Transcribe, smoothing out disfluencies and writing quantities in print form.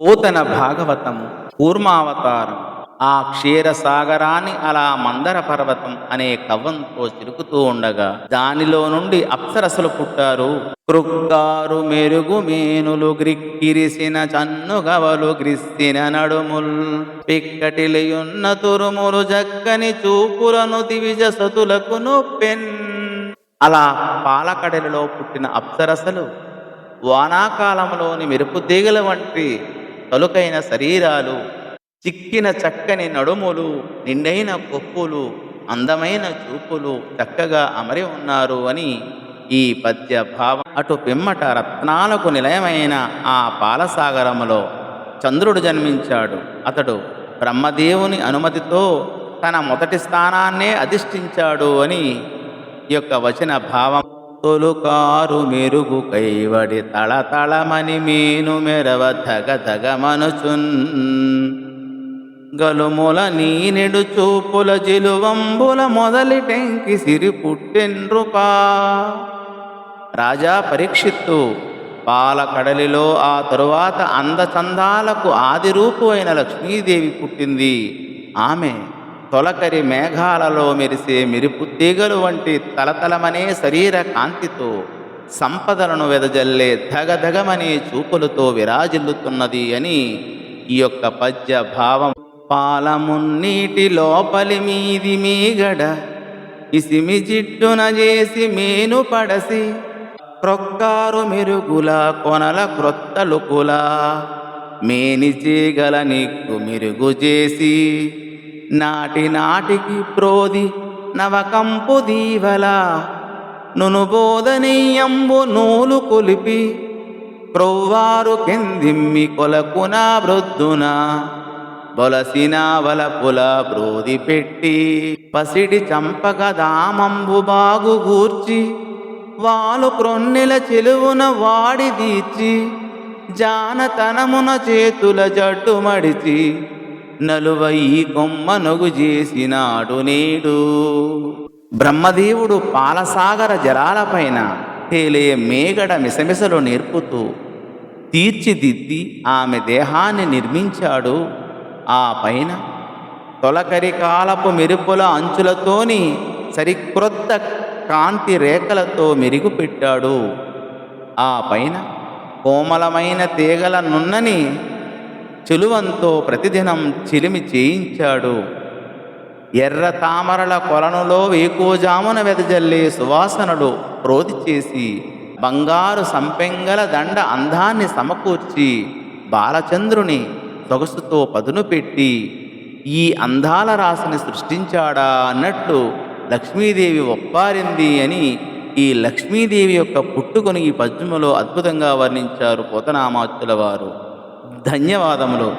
పోతన భాగవతము కూర్మావతారం. ఆ క్షీరసాగరాన్ని అలా మందర పర్వతం అనే కవ్వంతో చిరుకుతూ ఉండగా దానిలో నుండి అప్సరసలు పుట్టారు. కృక్కారు మెరుగు మేనులు గ్రిక్కిరిసిన చన్నుగవలు గ్రిస్సిన నడుముల్ పిక్కటిలియున్న తురుములు జక్కని చూపులను దివిజ సతులకు నొప్పెన్. అలా పాలకడలిలో పుట్టిన అప్సరసలు వానాకాలంలోని మెరుపు తీగల వంటి తలుకైన శరీరాలు, చిక్కిన చక్కని నడుములు, నిండైన కొప్పులు, అందమైన చూపులు చక్కగా అమరి ఉన్నారు అని ఈ పద్య భావం. అటు పిమ్మట రత్నాలకు నిలయమైన ఆ పాలసాగరములో చంద్రుడు జన్మించాడు. అతడు బ్రహ్మదేవుని అనుమతితో తన మొదటి స్థానాన్నే అధిష్ఠించాడు అని ఈ యొక్క వచన భావం. తొలుకారు మెరుగు కైవడి తళతళమని మీను మెరవ ధగ ధగమనుచున్ గలుముల నీనెడు చూపుల జిలువంబుల మొదలి టెంకి సిరి పుట్టెన్రుపా. రాజా పరీక్షిత్తు పాలకడలిలో ఆ తరువాత అందచందాలకు ఆదిరూపు అయిన లక్ష్మీదేవి పుట్టింది. ఆమె తొలకరి మేఘాలలో మెరిసే మెరుపు తీగలు వంటి తలతలమనే శరీర కాంతితో సంపదలను వెదజల్లే ధగధగమనే చూపులతో విరాజిల్లుతున్నది అని ఈ యొక్క పద్య భావం. పాలమున్నీటి లోపలి మీది మీగడ ఇసిమి జిడ్డున చేసి మేను పడసి క్రొక్కారు మెరుగుల కొనల క్రొత్తలుకుల మేని చేయగల నీకు మెరుగు చేసి నాటి నాటికి ప్రోది నవకంపు దీవల నునుబోధనీయంబు నూలు కొలిపి క్రొవ్వారు కెందిమ్మి కొలకున వృద్ధున బొలసిన వలపుల బ్రోది పెట్టి పసిడి చంపక దామంబు బాగు గూర్చి వాలు క్రొన్నెల చెలువున వాడి దీర్చి జానతనమున చేతుల జట్టు మడిచి నలువయి కొమ్మ నొగు చేసినాడు నేడు. బ్రహ్మదేవుడు పాలసాగర జలాలపైన తేలే మేగడ మిసమిసలు నేర్పుతూ తీర్చిదిద్ది ఆమె దేహాన్ని నిర్మించాడు. ఆ పైన తొలకరి కాలపు మెరుపుల అంచులతోని సరిక్రొత్త కాంతి రేఖలతో మెరుగుపెట్టాడు. ఆ పైన కోమలమైన తీగల నున్నని చెలువంతో ప్రతిదినం చిలిమి చేయించాడు. ఎర్ర తామరల కొలనులో వేకోజామున వెదజల్లే సువాసనలు ప్రోది చేసి బంగారు సంపెంగల దండ అందాన్ని సమకూర్చి బాలచంద్రుని సొగసుతో పదును పెట్టి ఈ అందాల రాశిని సృష్టించాడా అన్నట్లు లక్ష్మీదేవి ఒప్పారింది అని ఈ లక్ష్మీదేవి యొక్క పుట్టుకను ఈ పద్యములో అద్భుతంగా వర్ణించారు పోతనామాత్యుల వారు. ధన్యవాదములు.